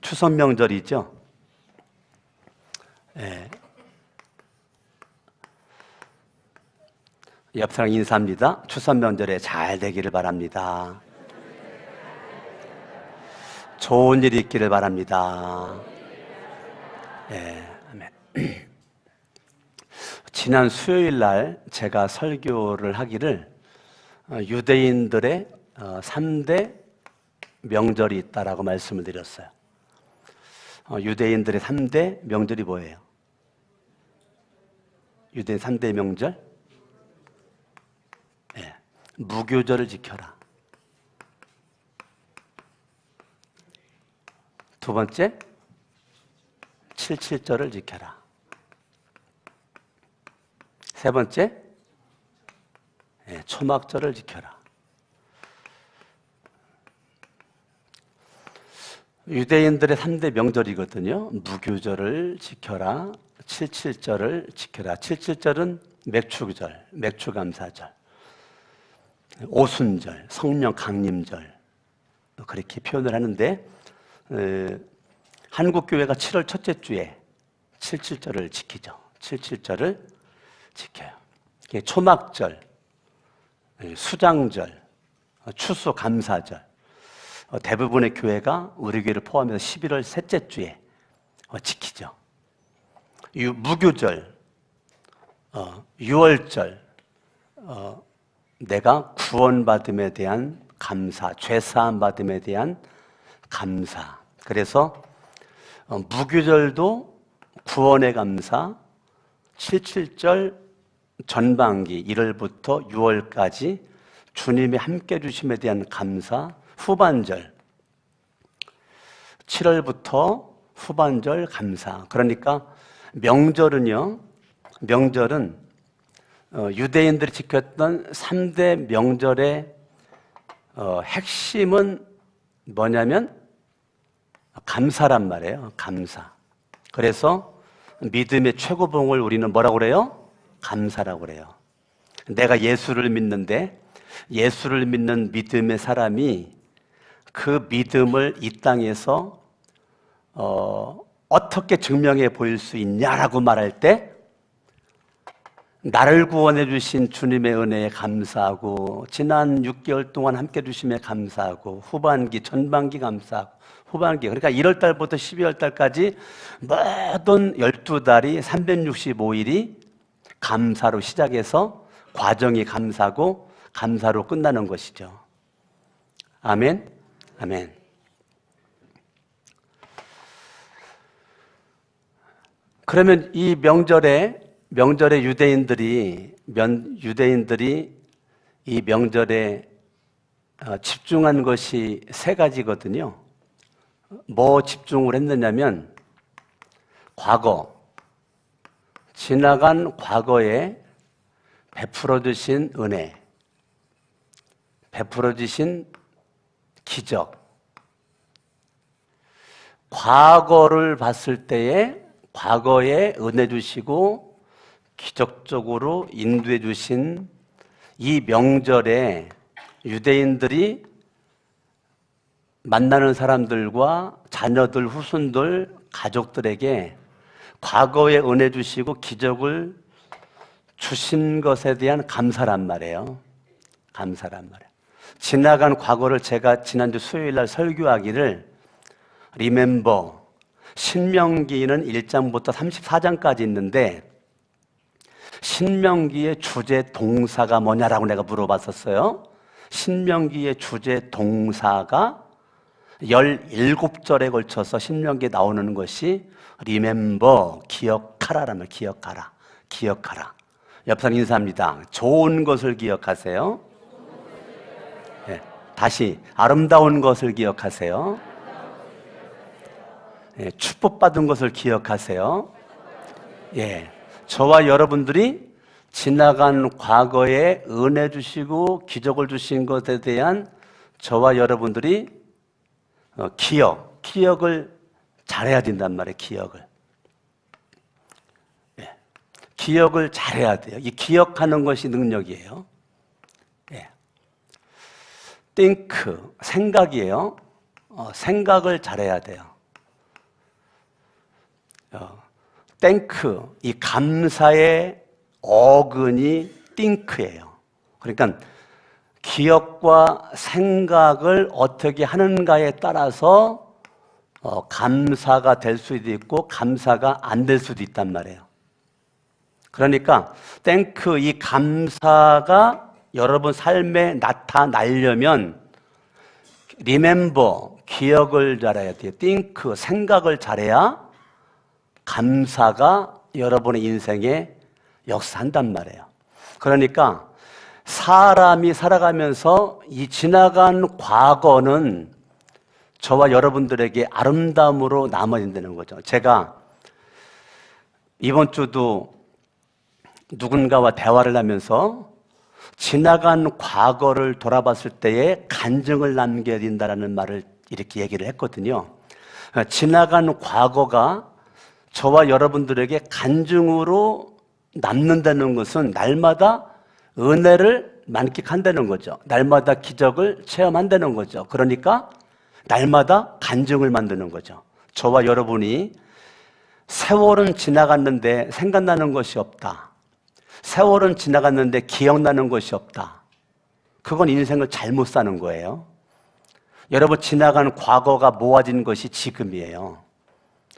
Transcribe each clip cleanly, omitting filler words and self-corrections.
추석 명절이죠. 예. 옆 사람 인사합니다. 추석 명절에 잘 되기를 바랍니다. 좋은 일이 있기를 바랍니다. 예, 아멘. 지난 수요일 날 제가 설교를 하기를 유대인들의 3대 명절이 있다라고 말씀을 드렸어요. 유대인들의 3대 명절이 뭐예요? 유대인 3대 명절? 네. 무교절을 지켜라. 두 번째, 77절을 지켜라. 세 번째, 네, 초막절을 지켜라. 유대인들의 3대 명절이거든요. 무교절을 지켜라, 77절을 지켜라. 77절은 맥추절, 맥추감사절, 오순절, 성령 강림절 그렇게 표현을 하는데 한국교회가 7월 첫째 주에 77절을 지키죠. 77절을 지켜요. 초막절, 수장절, 추수감사절 대부분의 교회가 우리 교회를 포함해서 11월 셋째 주에 지키죠. 무교절, 유월절, 내가 구원받음에 대한 감사, 죄사함 받음에 대한 감사. 그래서 무교절도 구원의 감사, 77절 전반기 1월부터 6월까지 주님이 함께 해주심에 대한 감사, 후반절 7월부터 후반절 감사. 그러니까 명절은 유대인들이 지켰던 3대 명절의 핵심은 뭐냐면 감사란 말이에요. 감사. 그래서 믿음의 최고봉을 우리는 뭐라고 그래요? 감사라고 그래요. 내가 예수를 믿는데 예수를 믿는 믿음의 사람이 그 믿음을 이 땅에서 어떻게 증명해 보일 수 있냐라고 말할 때 나를 구원해 주신 주님의 은혜에 감사하고 지난 6개월 동안 함께 해주심에 감사하고 후반기, 전반기 감사하고 후반기, 그러니까 1월 달부터 12월 달까지 모든 12달이 365일이 감사로 시작해서 과정이 감사고 감사로 끝나는 것이죠. 아멘, 아멘. 그러면 이 명절에 유대인들이 이 명절에 집중한 것이 세 가지거든요. 뭐 집중을 했느냐면 과거, 지나간 과거에 베풀어 주신 은혜, 베풀어 주신 기적, 과거를 봤을 때에 과거에 은혜 주시고 기적적으로 인도해 주신 이 명절에 유대인들이 만나는 사람들과 자녀들, 후손들, 가족들에게 과거에 은혜 주시고 기적을 주신 것에 대한 감사란 말이에요. 감사란 말이에요. 지나간 과거를 제가 지난주 수요일 날 설교하기를 Remember, 신명기는 1장부터 34장까지 있는데 신명기의 주제 동사가 뭐냐라고 내가 물어봤었어요. 신명기의 주제 동사가 17절에 걸쳐서 신명기에 나오는 것이 Remember, 기억하라라는 말, 기억하라, 기억하라. 옆 사람 인사합니다. 좋은 것을 기억하세요. 네, 다시 아름다운 것을 기억하세요. 네, 축복받은 것을 기억하세요. 예, 저와 여러분들이 지나간 과거에 은혜 주시고 기적을 주신 것에 대한 저와 여러분들이 기억을 잘해야 된단 말이에요. 기억을 잘해야 돼요. 이 기억하는 것이 능력이에요. 예. think, 생각이에요. 생각을 잘해야 돼요. 땡크, 이 감사의 어근이 띵크예요. 그러니까 기억과 생각을 어떻게 하는가에 따라서 감사가 될 수도 있고 감사가 안 될 수도 있단 말이에요. 그러니까 땡크, 이 감사가 여러분 삶에 나타나려면 remember, 기억을 잘해야 돼요. think, 생각을 잘해야 감사가 여러분의 인생에 역사한단 말이에요. 그러니까 사람이 살아가면서 이 지나간 과거는 저와 여러분들에게 아름다움으로 남아있는 거죠. 제가 이번 주도 누군가와 대화를 하면서 지나간 과거를 돌아봤을 때에 간증을 남겨야 된다는 말을 이렇게 얘기를 했거든요. 지나간 과거가 저와 여러분들에게 간증으로 남는다는 것은 날마다 은혜를 만끽한다는 거죠. 날마다 기적을 체험한다는 거죠. 그러니까 날마다 간증을 만드는 거죠. 저와 여러분이 세월은 지나갔는데 생각나는 것이 없다. 세월은 지나갔는데 기억나는 것이 없다. 그건 인생을 잘못 사는 거예요. 여러분, 지나간 과거가 모아진 것이 지금이에요.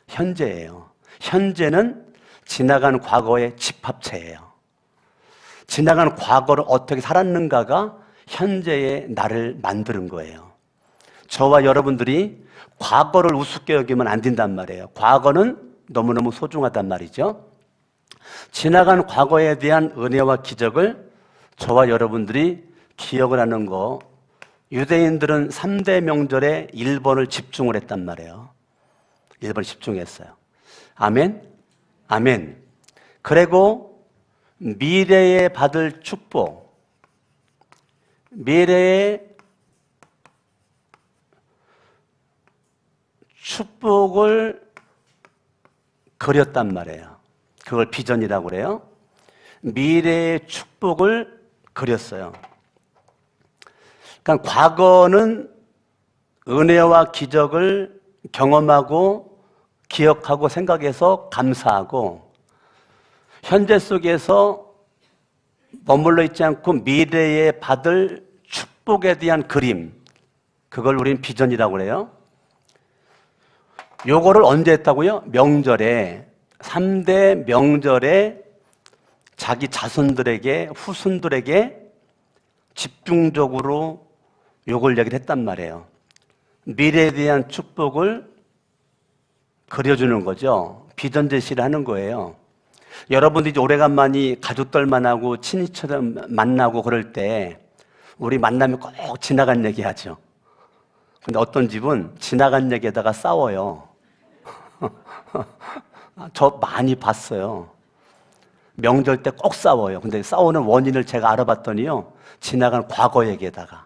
현재예요. 현재는 지나간 과거의 집합체예요. 지나간 과거를 어떻게 살았는가가 현재의 나를 만드는 거예요. 저와 여러분들이 과거를 우습게 여기면 안 된단 말이에요. 과거는 너무너무 소중하단 말이죠. 지나간 과거에 대한 은혜와 기적을 저와 여러분들이 기억을 하는 거, 유대인들은 3대 명절에 1번을 집중을 했단 말이에요. 1번 집중했어요. 아멘? 아멘. 그리고 미래에 받을 축복, 미래의 축복을 그렸단 말이에요. 그걸 비전이라고 그래요. 미래의 축복을 그렸어요. 그러니까 과거는 은혜와 기적을 경험하고 기억하고 생각해서 감사하고, 현재 속에서 머물러 있지 않고 미래에 받을 축복에 대한 그림, 그걸 우리는 비전이라고 그래요. 요거를 언제 했다고요? 명절에, 3대 명절에 자기 자손들에게, 후손들에게 집중적으로 요걸 얘기를 했단 말이에요. 미래에 대한 축복을 그려주는 거죠. 비전 제시를 하는 거예요. 여러분들이 이제 오래간만이 가족들 만나고 친인처럼 만나고 그럴 때 우리 만나면 꼭 지나간 얘기 하죠. 근데 어떤 집은 지나간 얘기에다가 싸워요. 저 많이 봤어요. 명절 때 꼭 싸워요. 근데 싸우는 원인을 제가 알아봤더니요, 지나간 과거 얘기에다가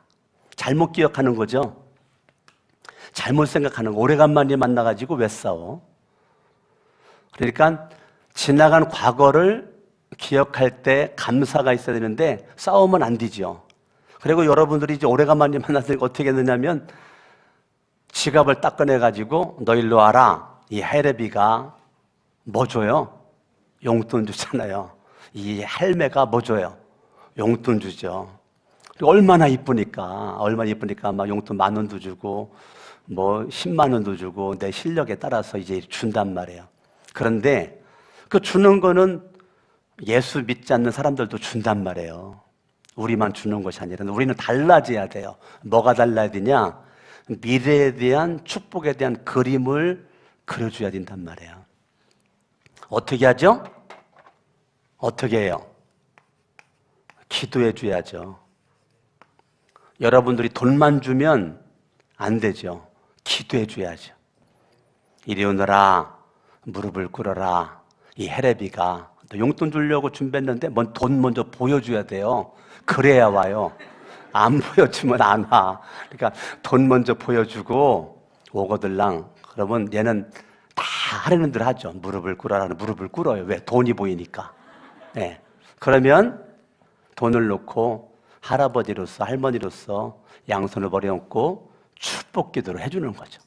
잘못 기억하는 거죠. 잘못 생각하는 거. 오래간만에 만나가지고 왜 싸워? 그러니까 지나간 과거를 기억할 때 감사가 있어야 되는데 싸우면 안 되죠. 그리고 여러분들이 이제 오래간만에 만났으니까 어떻게 했느냐면 지갑을 딱 꺼내가지고 너 일로 와라. 이 할애비가 뭐 줘요? 용돈 주잖아요. 이 할매가 뭐 줘요? 용돈 주죠. 그리고 얼마나 이쁘니까 막 용돈 10,000원도 주고 뭐 10만 원도 주고 내 실력에 따라서 이제 준단 말이에요. 그런데 그 주는 거는 예수 믿지 않는 사람들도 준단 말이에요. 우리만 주는 것이 아니라 우리는 달라져야 돼요. 뭐가 달라야 되냐? 미래에 대한 축복에 대한 그림을 그려줘야 된단 말이에요. 어떻게 하죠? 어떻게 해요? 기도해 줘야죠. 여러분들이 돈만 주면 안 되죠. 기도해 줘야죠. 이리 오너라, 무릎을 꿇어라. 이 헤레비가 용돈 주려고 준비했는데 돈 먼저 보여줘야 돼요. 그래야 와요. 안 보여주면 안 와. 그러니까 돈 먼저 보여주고 오거들랑, 그러면 얘는 다 하려는 대로 하죠. 무릎을 꿇어라는 무릎을 꿇어요. 왜? 돈이 보이니까. 네. 그러면 돈을 놓고 할아버지로서 할머니로서 양손을 버려놓고 축복 기도를 해주는 거죠.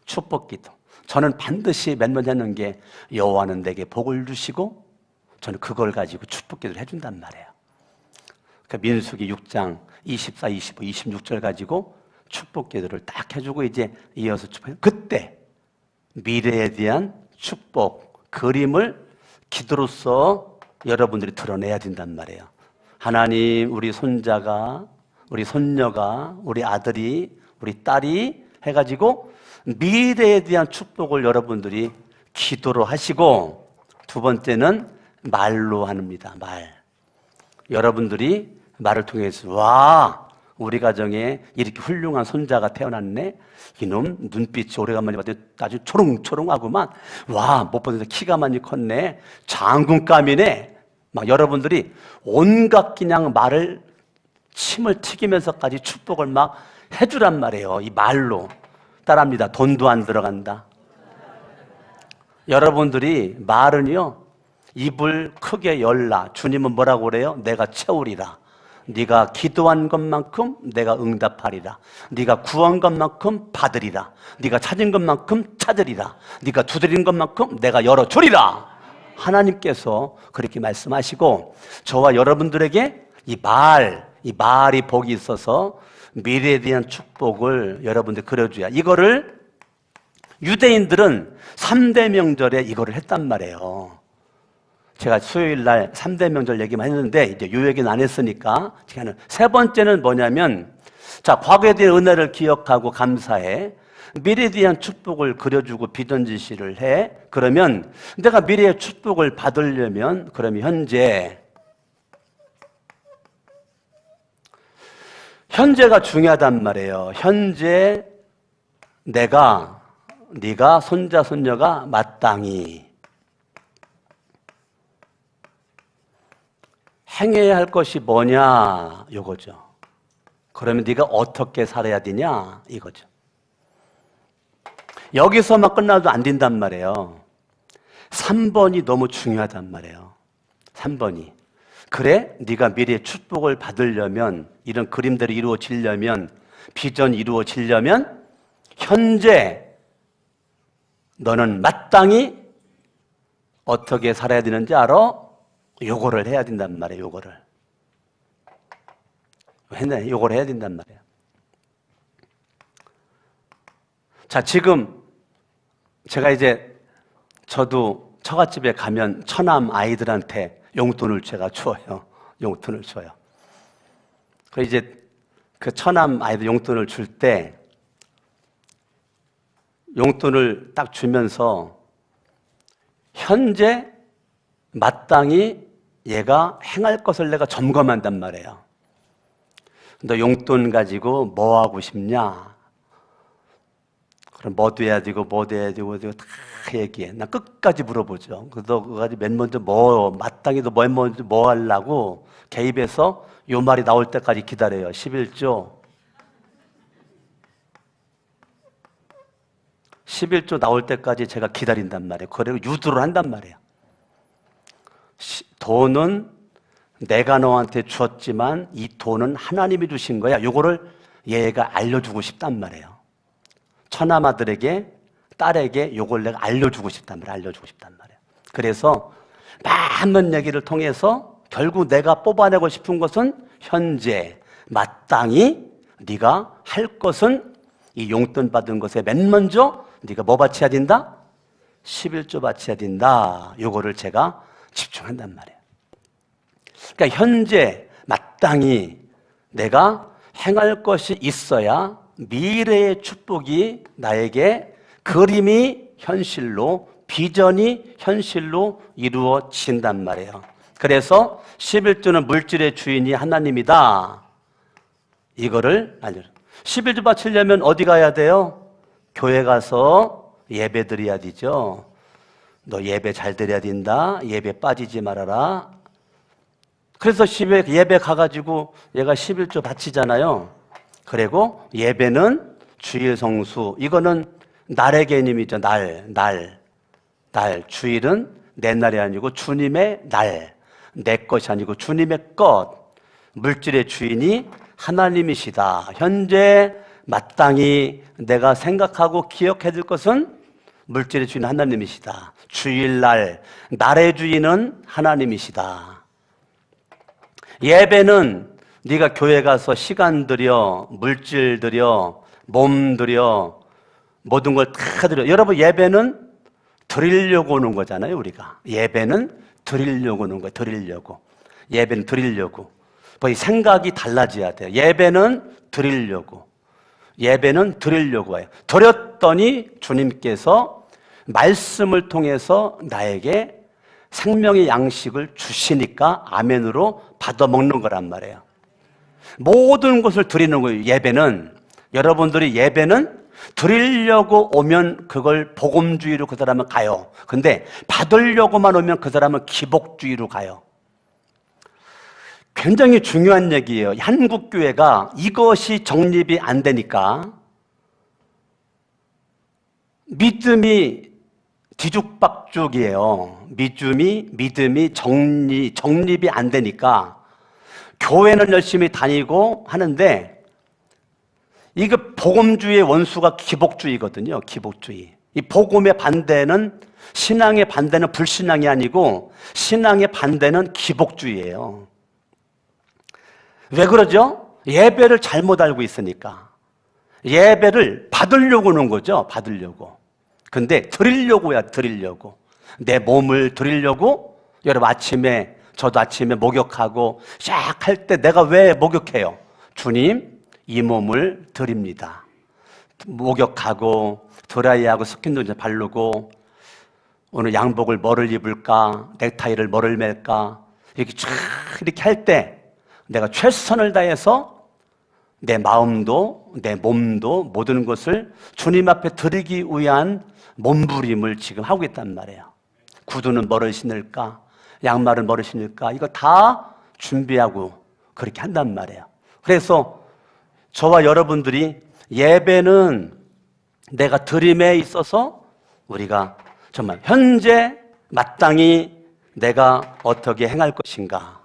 축복 기도. 저는 반드시 맺는 게 여호와는 내게 복을 주시고 저는 그걸 가지고 축복 기도를 해준단 말이에요. 그러니까 민수기 6장 24, 25, 26절 가지고 축복 기도를 딱 해주고 이제 이어서 축복해요. 그때 미래에 대한 축복 그림을 기도로서 여러분들이 드러내야 된단 말이에요. 하나님, 우리 손자가, 우리 손녀가, 우리 아들이, 우리 딸이 해가지고 미래에 대한 축복을 여러분들이 기도로 하시고, 두 번째는 말로 합니다. 말. 여러분들이 말을 통해서 와, 우리 가정에 이렇게 훌륭한 손자가 태어났네. 이놈 눈빛이 오래간만에 봤더니 아주 초롱초롱하구만. 와, 무엇보다 키가 많이 컸네. 장군감이네. 막 여러분들이 온갖 그냥 말을 침을 튀기면서까지 축복을 막 해주란 말이에요. 이 말로. 따라합니다. 돈도 안 들어간다. 여러분들이 말은요, 입을 크게 열라. 주님은 뭐라고 그래요? 내가 채우리라. 네가 기도한 것만큼 내가 응답하리라. 네가 구한 것만큼 받으리라. 네가 찾은 것만큼 찾으리라. 네가 두드린 것만큼 내가 열어주리라. 하나님께서 그렇게 말씀하시고, 저와 여러분들에게 이 말이 복이 있어서 미래에 대한 축복을 여러분들 그려줘야. 이거를 유대인들은 3대 명절에 이거를 했단 말이에요. 제가 수요일 날 3대 명절 얘기만 했는데 이제 요 얘기는 안 했으니까 세 번째는 뭐냐면, 자, 과거에 대한 은혜를 기억하고 감사해. 미래에 대한 축복을 그려주고 비전 지시를 해. 그러면 내가 미래의 축복을 받으려면, 그러면 현재가 중요하단 말이에요. 현재 네가 손자 손녀가 마땅히 행해야 할 것이 뭐냐, 이거죠. 그러면 네가 어떻게 살아야 되냐, 이거죠. 여기서만 끝나도 안 된단 말이에요. 3번이 너무 중요하단 말이에요. 3번이. 그래, 네가 미래의 축복을 받으려면, 이런 그림대로 이루어지려면, 비전이 이루어지려면 현재 너는 마땅히 어떻게 살아야 되는지 알아? 요거를 해야 된단 말이에요. 요거를 해야 된단 말이에요. 자, 지금 제가 저도 처갓집에 가면 처남 아이들한테 용돈을 제가 줘요. 용돈을 줘요. 그 처남 아이들 용돈을 줄 때 용돈을 딱 주면서 현재 마땅히 얘가 행할 것을 내가 점검한단 말이에요. 너 용돈 가지고 뭐 하고 싶냐? 그럼 뭐 돼야 되고 다 얘기해. 나 끝까지 물어보죠. 너 그거 가지고 맨 먼저 마땅히 너 맨 먼저 뭐 하려고 개입해서 요 말이 나올 때까지 기다려요. 11조 나올 때까지 제가 기다린단 말이에요. 그리고 유도를 한단 말이에요. 돈은 내가 너한테 주었지만 이 돈은 하나님이 주신 거야. 요거를 얘가 알려주고 싶단 말이에요. 처남아들에게, 딸에게 요걸 내가 알려주고 싶단 말이에요. 그래서 많은 얘기를 통해서 결국 내가 뽑아내고 싶은 것은 현재 마땅히 네가 할 것은 이 용돈 받은 것에 맨 먼저 네가 뭐 바쳐야 된다? 11조 바쳐야 된다. 요거를 제가 집중한단 말이에요. 그러니까 현재 마땅히 내가 행할 것이 있어야 미래의 축복이 나에게 그림이 현실로, 비전이 현실로 이루어진단 말이에요. 그래서 11조는 물질의 주인이 하나님이다. 이거를 알려. 11조 바치려면 어디 가야 돼요? 교회 가서 예배 드려야 되죠. 너 예배 잘 드려야 된다. 예배 빠지지 말아라. 그래서 예배 가가지고 얘가 11조 바치잖아요. 그리고 예배는 주일 성수. 이거는 날의 개념이죠. 날. 주일은 내 날이 아니고 주님의 날. 내 것이 아니고 주님의 것. 물질의 주인이 하나님이시다. 현재 마땅히 내가 생각하고 기억해야 될 것은 물질의 주인은 하나님이시다. 주일날 날의 주인은 하나님이시다. 예배는 네가 교회 가서 시간 들여, 물질 들여, 몸 들여, 모든 걸 다 드려. 여러분, 예배는 드리려고 오는 거잖아요, 우리가. 예배는 드리려고 오는 거예요, 드리려고. 예배는 드리려고. 뭐 이 생각이 달라져야 돼요. 예배는 드리려고. 예배는 드리려고 해요. 드렸더니 주님께서 말씀을 통해서 나에게 생명의 양식을 주시니까 아멘으로 받아 먹는 거란 말이에요. 모든 것을 드리는 거예요, 예배는. 여러분들이 예배는 드리려고 오면 그걸 복음주의로 그 사람은 가요. 근데 받으려고만 오면 그 사람은 기복주의로 가요. 굉장히 중요한 얘기예요. 한국교회가 이것이 정립이 안 되니까 믿음이 뒤죽박죽이에요. 믿음이 정립이 안 되니까 교회는 열심히 다니고 하는데 이거 복음주의의 원수가 기복주의거든요. 기복주의. 이 복음의 반대는, 신앙의 반대는 불신앙이 아니고 신앙의 반대는 기복주의예요. 왜 그러죠? 예배를 잘못 알고 있으니까. 예배를 받으려고 오는 거죠. 받으려고. 근데 드리려고야, 드리려고. 내 몸을 드리려고. 여러분, 저도 아침에 목욕하고 쫙 할 때 내가 왜 목욕해요? 주님, 이 몸을 드립니다. 목욕하고 드라이하고 스킨도 이제 바르고 오늘 양복을 뭐를 입을까, 넥타이를 뭐를 맬까, 이렇게 쫙 이렇게 할 때 내가 최선을 다해서 내 마음도 내 몸도 모든 것을 주님 앞에 드리기 위한 몸부림을 지금 하고 있단 말이에요. 구두는 뭐를 신을까, 양말은 뭐를 신을까, 이거 다 준비하고 그렇게 한단 말이에요. 그래서 저와 여러분들이 예배는 내가 드림에 있어서 우리가 정말 현재 마땅히 내가 어떻게 행할 것인가,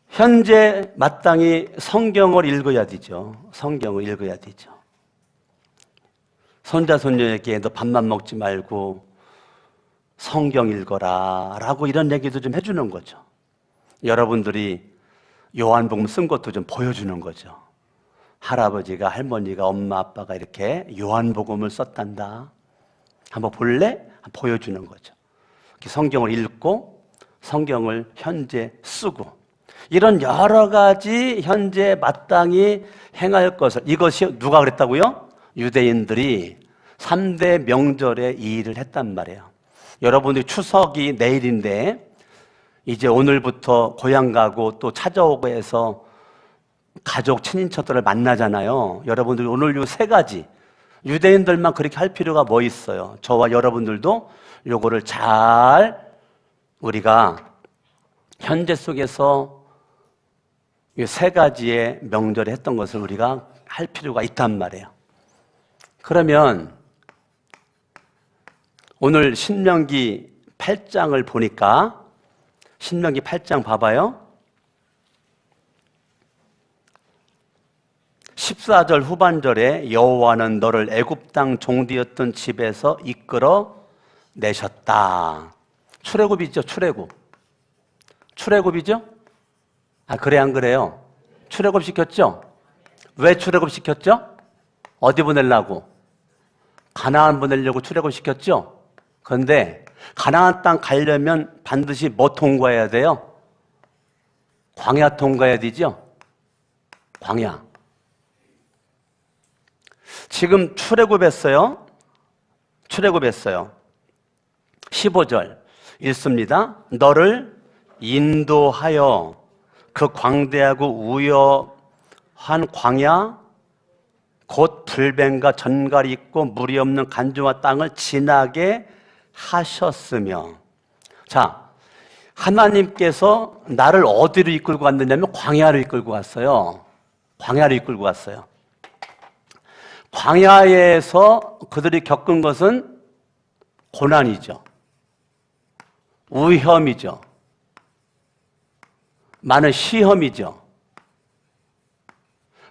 현재 마땅히 성경을 읽어야 되죠. 성경을 읽어야 되죠. 손자 손녀에게 너 밥만 먹지 말고 성경 읽어라 라고 이런 얘기도 좀 해주는 거죠. 여러분들이 요한복음 쓴 것도 좀 보여주는 거죠. 할아버지가, 할머니가, 엄마, 아빠가 이렇게 요한복음을 썼단다. 한번 볼래? 보여주는 거죠. 성경을 읽고 성경을 현재 쓰고 이런 여러 가지 현재 마땅히 행할 것을, 이것이 누가 그랬다고요? 유대인들이 3대 명절에 이 일을 했단 말이에요. 여러분들이 추석이 내일인데 이제 오늘부터 고향 가고 또 찾아오고 해서 가족, 친인척들을 만나잖아요. 여러분들이 오늘 요 3가지, 유대인들만 그렇게 할 필요가 뭐 있어요? 저와 여러분들도 요거를 잘 우리가 현재 속에서 이 3가지의 명절에 했던 것을 우리가 할 필요가 있단 말이에요. 그러면 오늘 신명기 8장을 보니까 신명기 8장 봐봐요. 14절 후반절에 여호와는 너를 애굽 땅 종되었던 집에서 이끌어 내셨다. 출애굽이죠, 출애굽. 출애굽이죠? 그래 안 그래요? 출애굽 시켰죠? 왜 출애굽 시켰죠? 어디 보내려고? 가나안 보내려고 출애굽 시켰죠? 그런데 가나안 땅 가려면 반드시 뭐 통과해야 돼요? 광야 통과해야 되죠? 광야. 지금 출애굽했어요. 출애굽했어요. 15절 읽습니다. 너를 인도하여 그 광대하고 우여한 광야 곧 불뱀과 전갈이 있고 물이 없는 간주와 땅을 지나게 하셨으며. 자, 하나님께서 나를 어디로 이끌고 갔느냐면 광야로 이끌고 갔어요. 광야로 이끌고 갔어요. 광야에서 그들이 겪은 것은 고난이죠. 위험이죠. 많은 시험이죠.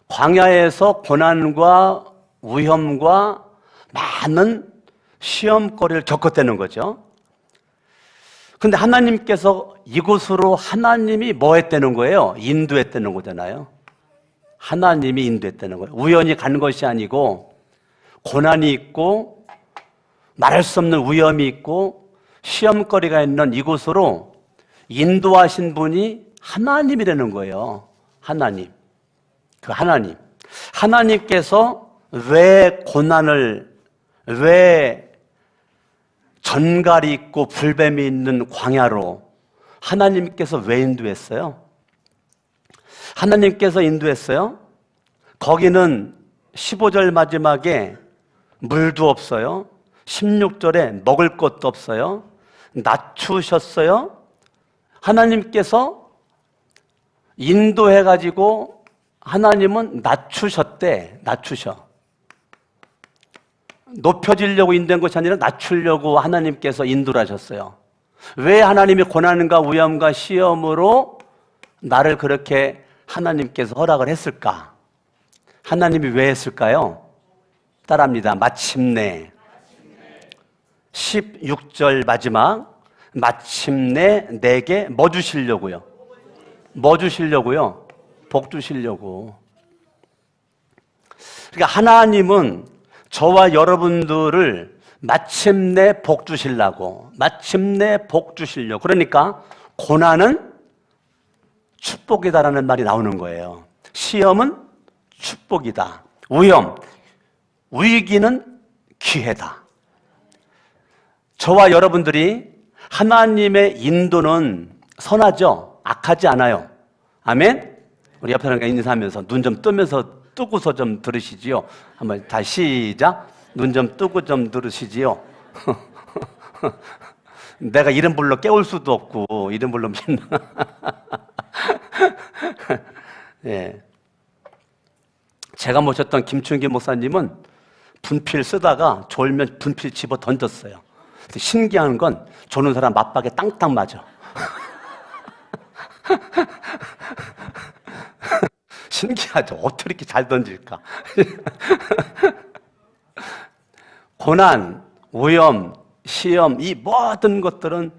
광야에서 고난과 위험과 많은 시험거리를 겪었다는 거죠. 근데 하나님께서 이곳으로 하나님이 뭐 했다는 거예요? 인도했다는 거잖아요. 하나님이 인도했다는 거예요. 우연히 간 것이 아니고 고난이 있고 말할 수 없는 위험이 있고 시험거리가 있는 이곳으로 인도하신 분이 하나님이라는 거예요. 하나님. 그 하나님. 하나님께서 왜 고난을, 왜 전갈이 있고 불뱀이 있는 광야로 하나님께서 왜 인도했어요? 하나님께서 인도했어요. 거기는 15절 마지막에 물도 없어요. 16절에 먹을 것도 없어요. 낮추셨어요. 하나님께서 인도해가지고 하나님은 낮추셨대. 낮추셔. 높여지려고 인도한 것이 아니라 낮추려고 하나님께서 인도를 하셨어요. 왜 하나님이 고난과 위험과 시험으로 나를 그렇게 하나님께서 허락을 했을까? 하나님이 왜 했을까요? 따라합니다. 마침내 16절 마지막 마침내 내게 뭐 주시려고요? 뭐 주시려고요? 복 주시려고. 그러니까 하나님은 저와 여러분들을 마침내 복 주시려고, 마침내 복 주시려고. 그러니까 고난은 축복이다라는 말이 나오는 거예요. 시험은 축복이다. 위험, 위기는 기회다. 저와 여러분들이 하나님의 인도는 선하죠? 악하지 않아요. 아멘? 우리 옆에 사람과 인사하면서 눈 좀 뜨고서 좀 들으시지요. 한번 다시 시작. 눈 좀 뜨고 좀 들으시지요. 내가 이름 불러 깨울 수도 없고 이름 불러 예. 제가 모셨던 김춘기 목사님은 분필 쓰다가 졸면 분필 집어 던졌어요. 신기한 건 조는 사람 맞박에 땅땅 맞아. 신기하죠. 어떻게 이렇게 잘 던질까? 고난, 위험, 시험, 이 모든 것들은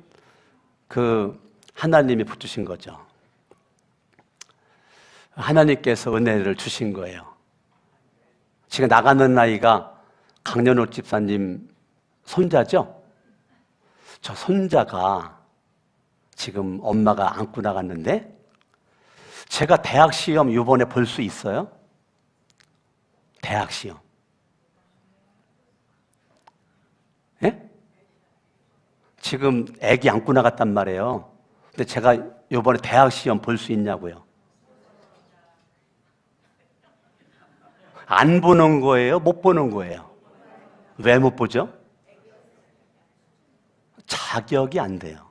그 하나님이 붙주신 거죠. 하나님께서 은혜를 주신 거예요. 지금 나가는 아이가 강연옥 집사님 손자죠? 저 손자가 지금 엄마가 안고 나갔는데 제가 대학 시험 이번에 볼 수 있어요? 대학 시험. 예? 지금 애기 안고 나갔단 말이에요. 근데 제가 이번에 대학 시험 볼 수 있냐고요? 안 보는 거예요? 못 보는 거예요? 왜 못 보죠? 자격이 안 돼요.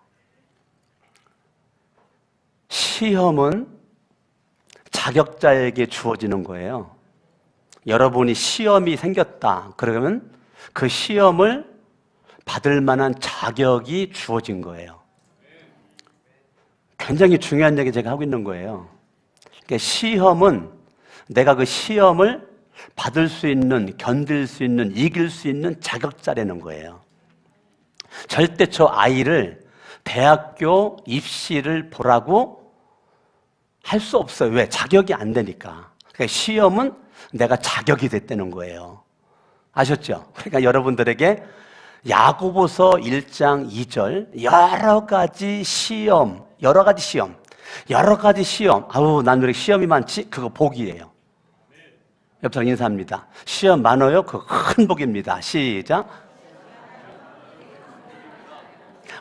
시험은 자격자에게 주어지는 거예요. 여러분이 시험이 생겼다. 그러면 그 시험을 받을 만한 자격이 주어진 거예요. 굉장히 중요한 얘기 제가 하고 있는 거예요. 그러니까 시험은 내가 그 시험을 받을 수 있는, 견딜 수 있는, 이길 수 있는 자격자라는 거예요. 절대 저 아이를 대학교 입시를 보라고 할 수 없어요. 왜? 자격이 안 되니까. 그러니까 시험은 내가 자격이 됐다는 거예요. 아셨죠? 그러니까 여러분들에게 야고보서 1장 2절 여러 가지 시험. 아우 난 왜 이렇게 시험이 많지? 그거 복이에요. 옆 사람 인사합니다. 시험 많아요? 그거 큰 복입니다. 시작.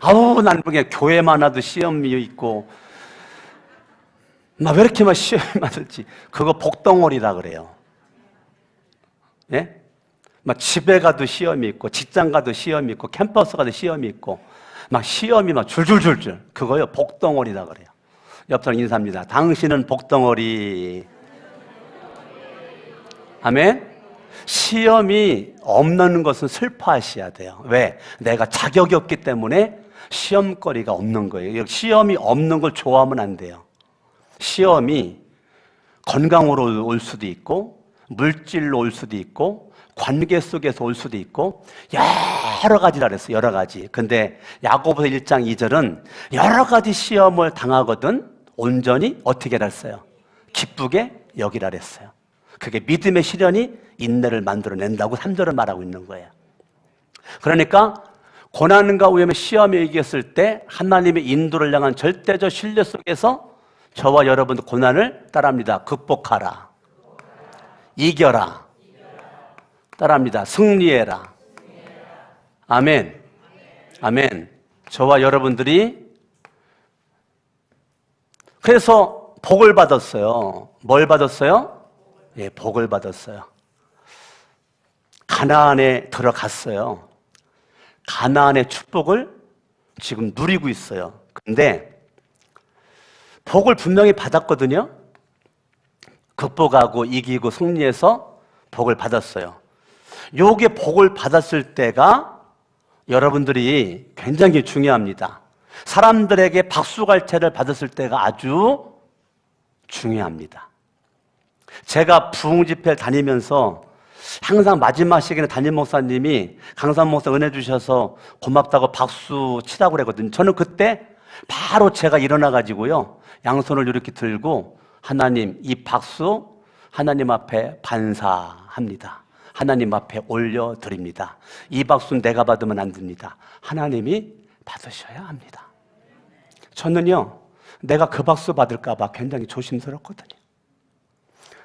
아우 난 그냥 교회만 와도 시험이 있고 왜 이렇게 막 시험이 많을지. 그거 복덩어리라 그래요. 예? 막 집에 가도 시험이 있고 직장 가도 시험이 있고 캠퍼스 가도 시험이 있고 막 시험이 막 줄줄줄줄. 그거요 복덩어리라 그래요. 옆 사람 인사합니다. 당신은 복덩어리. 아멘? 시험이 없는 것은 슬퍼하셔야 돼요. 왜? 내가 자격이 없기 때문에 시험거리가 없는 거예요. 시험이 없는 걸 좋아하면 안 돼요. 시험이 건강으로 올 수도 있고 물질로 올 수도 있고 관계 속에서 올 수도 있고 여러 가지라 그랬어요. 여러 가지. 근데 야고보서 1장 2절은 여러 가지 시험을 당하거든 온전히 어떻게 했어요? 기쁘게 여기라 그랬어요. 그게 믿음의 시련이 인내를 만들어낸다고 3절은 말하고 있는 거예요. 그러니까 고난과 위험의 시험에 이겼을 때 하나님의 인도를 향한 절대적 신뢰 속에서 저와 여러분도 고난을 따라합니다. 극복하라. 이겨라. 따라합니다. 승리해라. 아멘. 아멘. 저와 여러분들이 그래서 복을 받았어요. 뭘 받았어요? 예, 복을 받았어요. 가나안에 들어갔어요. 가나안의 축복을 지금 누리고 있어요. 근데 복을 분명히 받았거든요. 극복하고 이기고 승리해서 복을 받았어요. 요게 복을 받았을 때가 여러분들이 굉장히 중요합니다. 사람들에게 박수갈채를 받았을 때가 아주 중요합니다. 제가 부흥집회를 다니면서 항상 마지막 시간에 담임 목사님이 강산 목사 은혜 주셔서 고맙다고 박수 치라고 그러거든요. 저는 그때 바로 제가 일어나가지고요. 양손을 이렇게 들고 하나님 이 박수 하나님 앞에 반사합니다. 하나님 앞에 올려드립니다. 이 박수는 내가 받으면 안 됩니다. 하나님이 받으셔야 합니다. 저는요, 내가 그 박수 받을까 봐 굉장히 조심스럽거든요.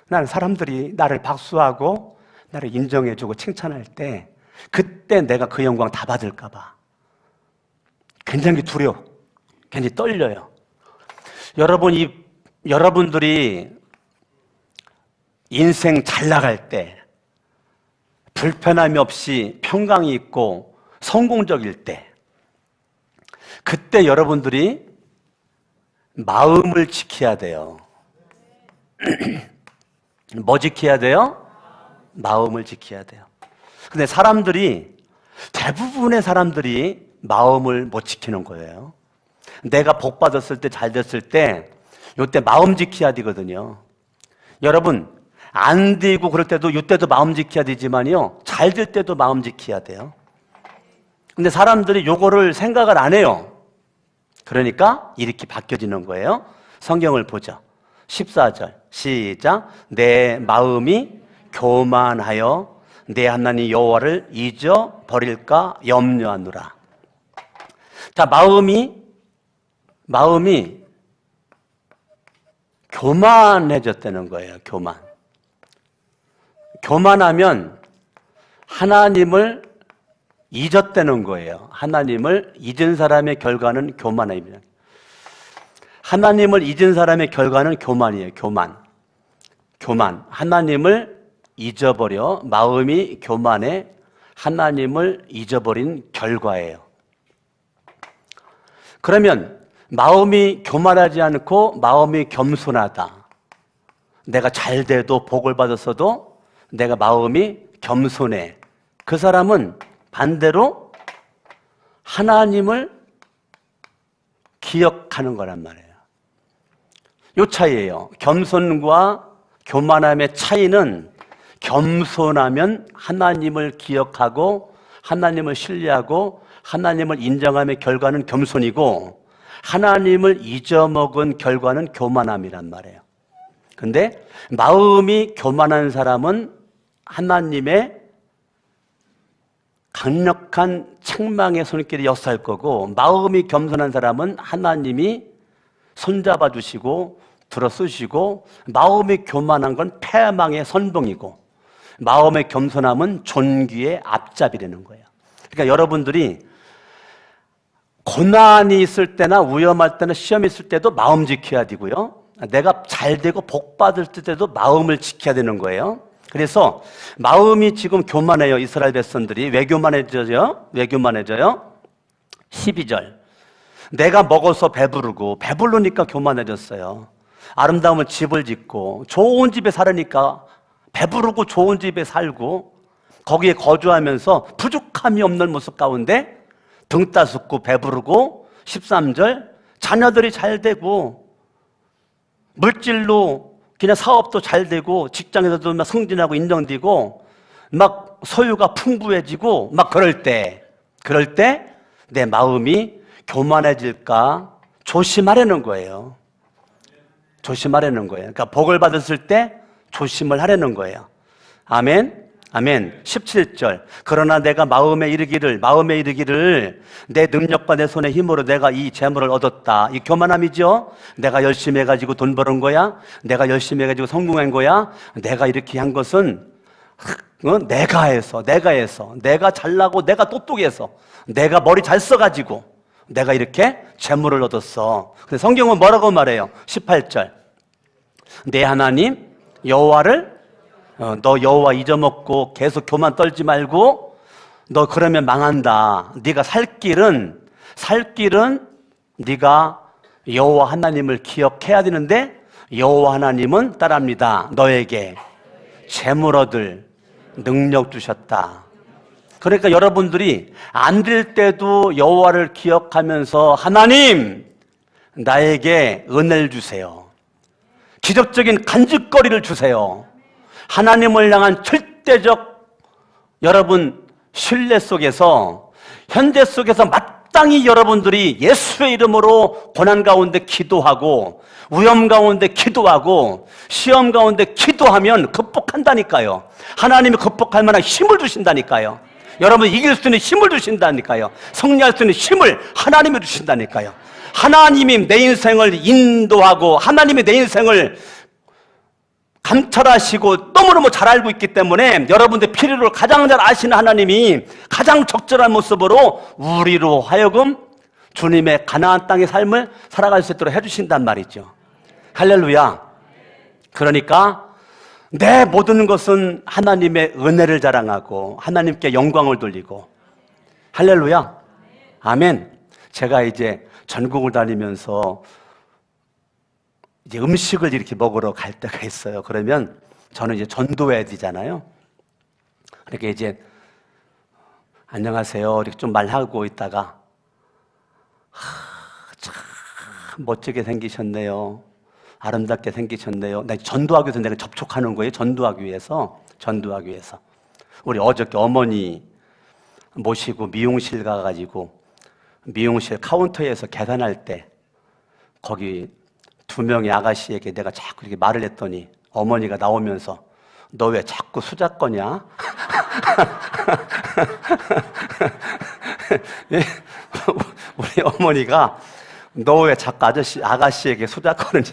나는 사람들이 나를 박수하고 나를 인정해주고 칭찬할 때 그때 내가 그 영광 다 받을까 봐 굉장히 두려워. 굉장히 떨려요. 여러분들이 인생 잘 나갈 때 불편함이 없이 평강이 있고 성공적일 때 그때 여러분들이 마음을 지켜야 돼요. 뭐 지켜야 돼요? 마음을 지켜야 돼요. 근데 대부분의 사람들이 마음을 못 지키는 거예요. 내가 복 받았을 때 잘 됐을 때 이때 마음 지켜야 되거든요. 여러분 안 되고 그럴 때도 이때도 마음 지켜야 되지만요. 잘 될 때도 마음 지켜야 돼요. 근데 사람들이 요거를 생각을 안 해요. 그러니까 이렇게 바뀌어지는 거예요. 성경을 보죠. 14절 시작. 내 마음이 교만하여 내 하나님 여호와를 잊어버릴까 염려하노라. 자, 마음이 교만해졌다는 거예요. 교만하면 하나님을 잊었다는 거예요. 하나님을 잊은 사람의 결과는 교만입니다. 하나님을 잊은 사람의 결과는 교만이에요. 교만. 하나님을 잊어버려 마음이 교만해 하나님을 잊어버린 결과예요. 그러면 마음이 교만하지 않고 마음이 겸손하다. 내가 잘 돼도 복을 받았어도 내가 마음이 겸손해. 그 사람은 반대로 하나님을 기억하는 거란 말이에요. 요 차이예요. 겸손과 교만함의 차이는 겸손하면 하나님을 기억하고 하나님을 신뢰하고 하나님을 인정함의 결과는 겸손이고 하나님을 잊어먹은 결과는 교만함이란 말이에요. 근데 마음이 교만한 사람은 하나님의 강력한 책망의 손길이 역사할 거고 마음이 겸손한 사람은 하나님이 손잡아 주시고 들어쓰시고 마음이 교만한 건 패망의 선봉이고 마음의 겸손함은 존귀의 앞잡이라는 거예요. 그러니까 여러분들이 고난이 있을 때나 위험할 때나 시험이 있을 때도 마음 지켜야 되고요. 내가 잘 되고 복 받을 때도 마음을 지켜야 되는 거예요. 그래서 마음이 지금 교만해요. 이스라엘 백성들이. 왜 교만해져요? 12절. 내가 먹어서 배부르니까 교만해졌어요. 아름다운 집을 짓고 좋은 집에 살으니까 배부르고 좋은 집에 살고 거기에 거주하면서 부족함이 없는 모습 가운데 등 따숩고 배부르고 13절 자녀들이 잘 되고 물질로 그냥 사업도 잘 되고 직장에서도 막 승진하고 인정되고 막 소유가 풍부해지고 막 그럴 때 내 마음이 교만해질까 조심하라는 거예요. 조심하라는 거예요. 그러니까 복을 받았을 때 조심을 하라는 거예요. 아멘. 아멘. 17절. 그러나 내가 마음에 이르기를 내 능력과 내 손의 힘으로 내가 이 재물을 얻었다. 이 교만함이죠. 내가 열심히 해가지고 돈 버는 거야. 내가 열심히 해가지고 성공한 거야. 내가 이렇게 한 것은 내가 해서 내가 잘나고 내가 똑똑해서 내가 머리 잘 써가지고 내가 이렇게 재물을 얻었어. 근데 성경은 뭐라고 말해요? 18절. 내 하나님 여호와를 너 여호와 잊어먹고 계속 교만 떨지 말고 너 그러면 망한다. 네가 살 길은 네가 여호와 하나님을 기억해야 되는데 여호와 하나님은 따라합니다. 너에게 재물 얻을 능력 주셨다. 그러니까 여러분들이 안 될 때도 여호와를 기억하면서 하나님 나에게 은혜를 주세요. 기적적인 간직거리를 주세요. 하나님을 향한 절대적 여러분 신뢰 속에서 현재 속에서 마땅히 여러분들이 예수의 이름으로 고난 가운데 기도하고 위험 가운데 기도하고 시험 가운데 기도하면 극복한다니까요. 하나님이 극복할 만한 힘을 주신다니까요. 여러분 이길 수 있는 힘을 주신다니까요. 승리할 수 있는 힘을 하나님이 주신다니까요. 하나님이 내 인생을 인도하고 하나님이 내 인생을 감찰하시고 너무너무 잘 알고 있기 때문에 여러분들 필요를 가장 잘 아시는 하나님이 가장 적절한 모습으로 우리로 하여금 주님의 가나안 땅의 삶을 살아갈 수 있도록 해주신단 말이죠. 할렐루야. 그러니까 내 모든 것은 하나님의 은혜를 자랑하고 하나님께 영광을 돌리고 할렐루야. 아멘. 제가 이제 전국을 다니면서 이제 음식을 이렇게 먹으러 갈 때가 있어요. 그러면 저는 이제 전도해야 되잖아요. 이렇게 이제 안녕하세요 이렇게 좀 말하고 있다가 참 멋지게 생기셨네요. 아름답게 생기셨네요. 나 전도하기 위해서 내가 접촉하는 거예요. 전도하기 위해서. 우리 어저께 어머니 모시고 미용실 가가지고 미용실 카운터에서 계산할 때 거기 2명의 아가씨에게 내가 자꾸 이렇게 말을 했더니 어머니가 나오면서 너 왜 자꾸 수작 거냐? 우리 어머니가 너 왜 자꾸 아가씨에게 수작 거느냐?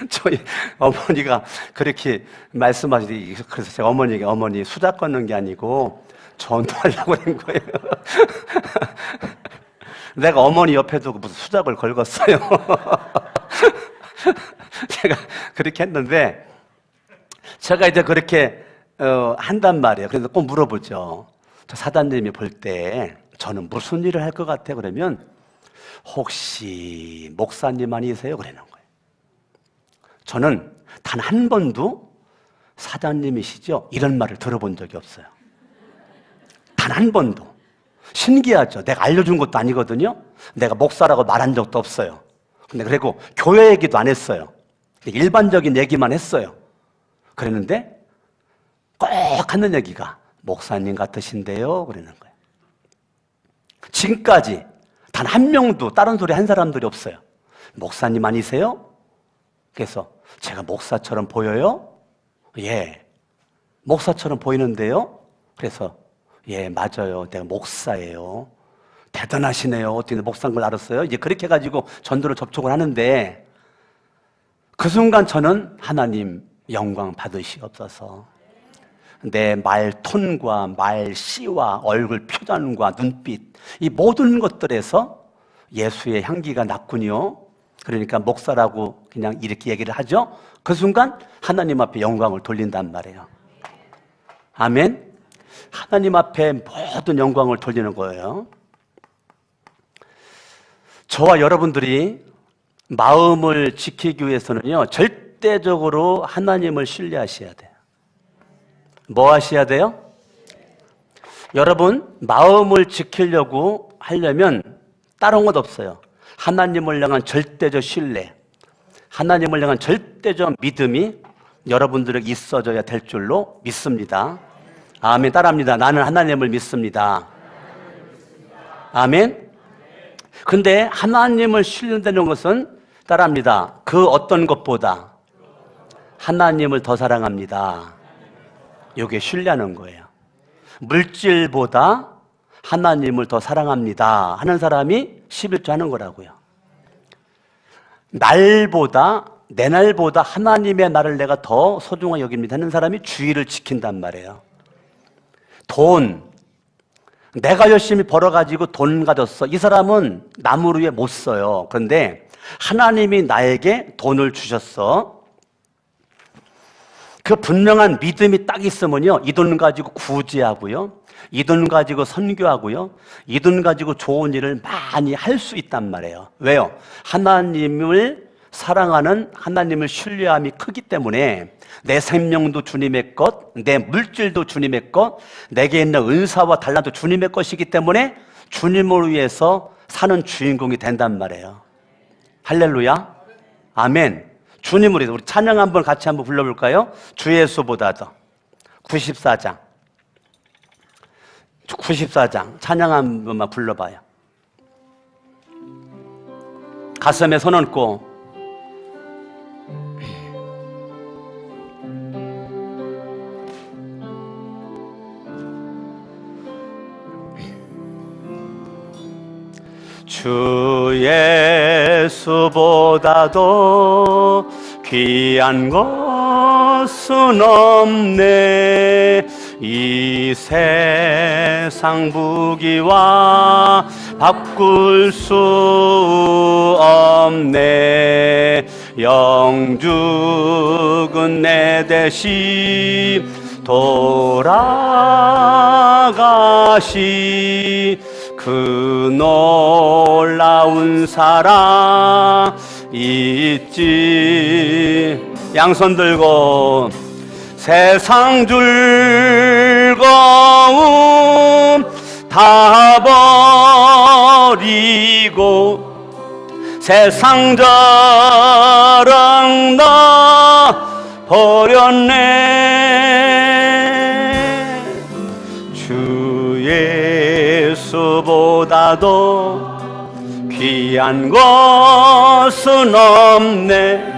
저희 어머니가 그렇게 말씀하시더니 그래서 제가 어머니가 어머니 수작 거는 게 아니고 전도하려고 한 거예요. 내가 어머니 옆에 두고 무슨 수작을 걸었어요. 제가 그렇게 했는데 제가 이제 그렇게 한단 말이에요. 그래서 꼭 물어보죠. 저 사단님이 볼 때 저는 무슨 일을 할 것 같아? 그러면 혹시 목사님 아니세요? 그러는 거예요. 저는 단 한 번도 사단님이시죠? 이런 말을 들어본 적이 없어요. 단 한 번도. 신기하죠? 내가 알려준 것도 아니거든요? 내가 목사라고 말한 적도 없어요. 근데 그리고 교회 얘기도 안 했어요. 일반적인 얘기만 했어요. 그랬는데 꼭 하는 얘기가 목사님 같으신데요? 그러는 거예요. 지금까지 단 한 명도 다른 소리 한 사람들이 없어요. 목사님 아니세요? 그래서 제가 목사처럼 보여요? 예. 목사처럼 보이는데요? 그래서 예, 맞아요. 내가 목사예요. 대단하시네요. 어떻게 목사인 걸 알았어요? 이제 그렇게 해가지고 전도를 접촉을 하는데 그 순간 저는 하나님 영광 받으시옵소서. 내 말 톤과 말 씨와 얼굴 표정과 눈빛 이 모든 것들에서 예수의 향기가 났군요. 그러니까 목사라고 그냥 이렇게 얘기를 하죠. 그 순간 하나님 앞에 영광을 돌린단 말이에요. 아멘. 하나님 앞에 모든 영광을 돌리는 거예요. 저와 여러분들이 마음을 지키기 위해서는요, 절대적으로 하나님을 신뢰하셔야 돼요. 뭐 하셔야 돼요? 여러분, 마음을 하려면 다른 것 없어요. 하나님을 향한 절대적 신뢰, 하나님을 향한 절대적 믿음이 여러분들에게 있어져야 될 줄로 믿습니다. 아멘. 따라합니다. 나는 하나님을 믿습니다. 아멘. 근데 하나님을 신뢰되는 것은 따라합니다. 그 어떤 것보다 하나님을 더 사랑합니다. 이게 신뢰하는 거예요. 물질보다 하나님을 더 사랑합니다 하는 사람이 11조 하는 거라고요. 날보다, 내 날보다 하나님의 날을 내가 더 소중하게 여깁니다 하는 사람이 주의를 지킨단 말이에요. 돈, 내가 열심히 벌어가지고 돈 가졌어. 이 사람은 남을 위해 못 써요. 그런데 하나님이 나에게 돈을 주셨어. 그 분명한 믿음이 딱 있으면요, 이 돈 가지고 구제하고요, 이 돈 가지고 선교하고요, 이 돈 가지고 좋은 일을 많이 할 수 있단 말이에요. 왜요? 하나님을 사랑하는, 하나님을 신뢰함이 크기 때문에 내 생명도 주님의 것, 내 물질도 주님의 것, 내게 있는 은사와 달란도 주님의 것이기 때문에 주님을 위해서 사는 주인공이 된단 말이에요. 할렐루야. 아멘. 주님을 위해서. 우리 찬양 한번 같이 한번 불러볼까요? 주 예수보다 더. 94장 찬양 한 번만 불러봐요. 가슴에 손 얹고 주 예수보다도 귀한 것은 없네. 이 세상 부귀와 바꿀 수 없네. 영죽은 내 대신 돌아가시 그 놀라운 사랑 있지. 양손 들고 세상 즐거움 다 버리고 세상 자랑 나 버렸네. 주 예수보다도 귀한 것은 없네.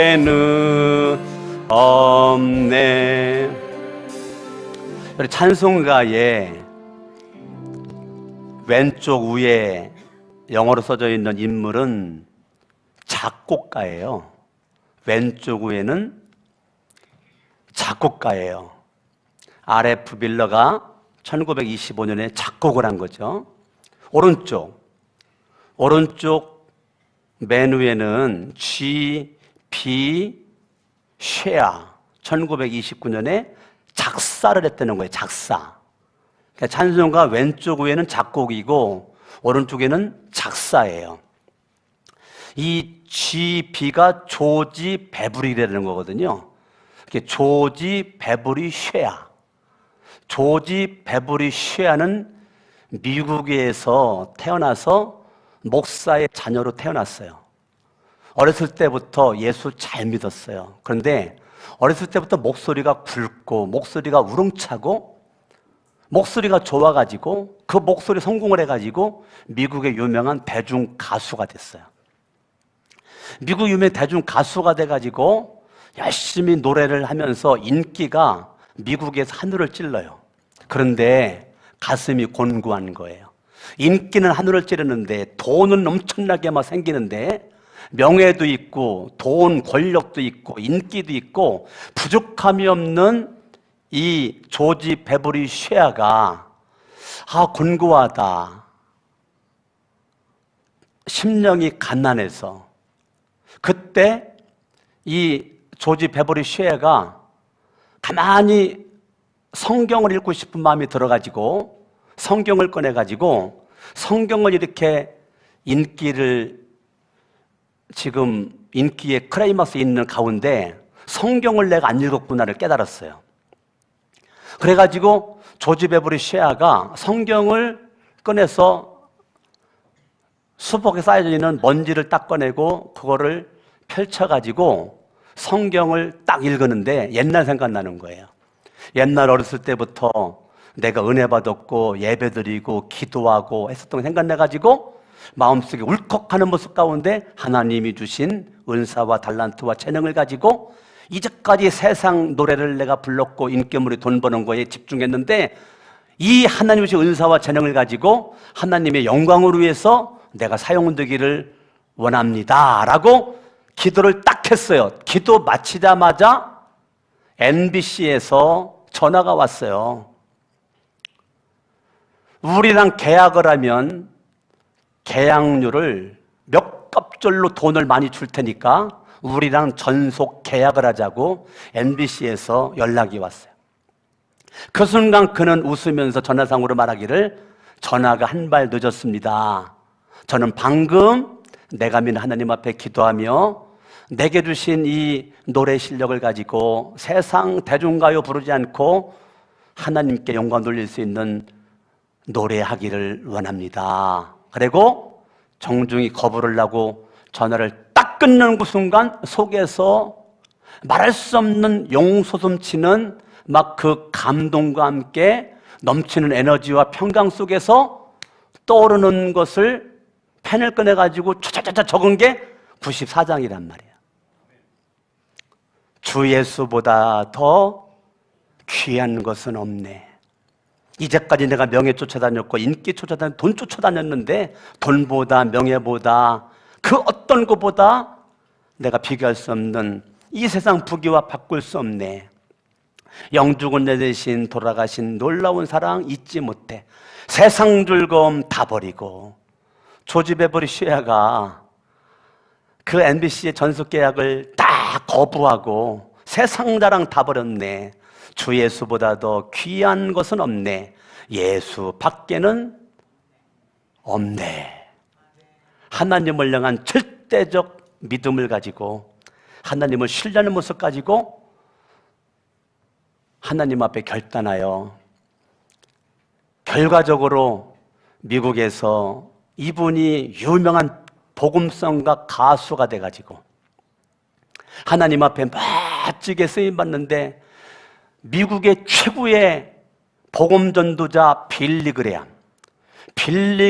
예수밖에는 없네. 우리 찬송가에 왼쪽 위에 영어로 써져 있는 인물은 작곡가예요. 왼쪽 위에는 작곡가예요. R.F. 밀러가 1925년에 작곡을 한 거죠. 오른쪽 맨 위에는 G.B. 쉐아 1929년에 작사를 했다는 거예요. 작사. 그러니까 찬송가 왼쪽 위에는 작곡이고 오른쪽에는 작사예요. 이 G.B가 조지 베브리라는 거거든요. 조지 베브리 쉐아. 조지 베브리 쉐아는 미국에서 태어나서 목사의 자녀로 태어났어요. 어렸을 때부터 예수 잘 믿었어요. 그런데 어렸을 때부터 목소리가 굵고 목소리가 우렁차고 목소리가 좋아가지고 그 목소리 성공을 해가지고 미국의 유명한 대중 가수가 됐어요. 미국 유명 대중 가수가 돼가지고 열심히 노래를 하면서 인기가 미국에서 하늘을 찔러요. 그런데 가슴이 곤고한 거예요. 인기는 하늘을 찌르는데 돈은 엄청나게 막 생기는데 명예도 있고 돈, 권력도 있고 인기도 있고 부족함이 없는 이 조지 베브리 쉐아가 곤고하다. 심령이 가난해서 그때 이 조지 베브리 쉐아가 가만히 성경을 읽고 싶은 마음이 들어가지고 성경을 꺼내가지고 성경을 이렇게 지금 인기의 클라이막스에 있는 가운데 성경을 내가 안 읽었구나를 깨달았어요. 그래가지고 조지 베브리 쉐아가 성경을 꺼내서 수북에 쌓여져 있는 먼지를 딱 꺼내고 그거를 펼쳐가지고 성경을 딱 읽었는데 옛날 생각나는 거예요. 옛날 어렸을 때부터 내가 은혜 받았고 예배드리고 기도하고 했었던 거 생각나가지고 마음속에 울컥하는 모습 가운데 하나님이 주신 은사와 달란트와 재능을 가지고 이제까지 세상 노래를 내가 불렀고 인기물이 돈 버는 거에 집중했는데 이 하나님의 은사와 재능을 가지고 하나님의 영광을 위해서 내가 사용되기를 원합니다 라고 기도를 딱 했어요. 기도 마치자마자 MBC에서 전화가 왔어요. 우리랑 계약을 하면 계약료를 몇 갑절로 돈을 많이 줄 테니까 우리랑 전속 계약을 하자고 MBC에서 연락이 왔어요. 그 순간 그는 웃으면서 전화상으로 말하기를 전화가 한 발 늦었습니다. 저는 방금 내가 믿는 하나님 앞에 기도하며 내게 주신 이 노래 실력을 가지고 세상 대중가요 부르지 않고 하나님께 영광 돌릴 수 있는 노래하기를 원합니다. 그리고 정중히 거부를 하고 전화를 딱 끊는 그 순간 속에서 말할 수 없는 용솟음치는 막 그 감동과 함께 넘치는 에너지와 평강 속에서 떠오르는 것을 펜을 꺼내가지고 차차차차 적은 게 94장이란 말이에요. 주 예수보다 더 귀한 것은 없네. 이제까지 내가 명예 쫓아다녔고 인기 쫓아다녔고 돈 쫓아다녔는데 돈보다 명예보다 그 어떤 것보다 내가 비교할 수 없는 이 세상 부귀와 바꿀 수 없네. 영죽은 내 대신 돌아가신 놀라운 사랑 잊지 못해. 세상 즐거움 다 버리고 조지 베버리 쉐아가 그 MBC의 전속 계약을 다 거부하고 세상 자랑 다 버렸네. 주 예수보다 더 귀한 것은 없네. 예수 밖에는 없네. 하나님을 향한 절대적 믿음을 가지고 하나님을 신뢰하는 모습 가지고 하나님 앞에 결단하여 결과적으로 미국에서 이분이 유명한 복음성가 가수가 돼가지고 하나님 앞에 멋지게 쓰임받는데 미국의 최고의 복음 전도자 빌리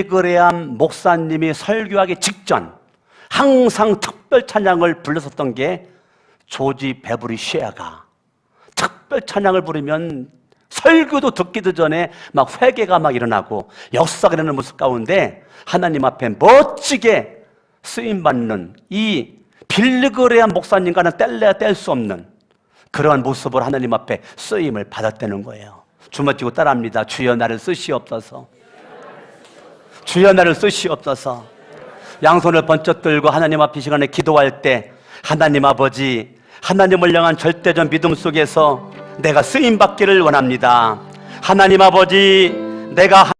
그레암 목사님이 설교하기 직전 항상 특별 찬양을 불렀었던 게 조지 베버리 쉐아가 특별 찬양을 부르면 설교도 듣기도 전에 막 회개가 막 일어나고 역사가 일어나는 모습 가운데 하나님 앞에 멋지게 쓰임받는 이 빌리 그레암 목사님과는 뗄래야 뗄 수 없는 그러한 모습으로 하나님 앞에 쓰임을 받았다는 거예요. 주먹 쥐고 따라합니다. 주여 나를 쓰시옵소서. 주여 나를 쓰시옵소서. 양손을 번쩍 들고 하나님 앞 이 시간에 기도할 때 하나님 아버지, 하나님을 향한 절대적 믿음 속에서 내가 쓰임받기를 원합니다. 하나님 아버지, 내가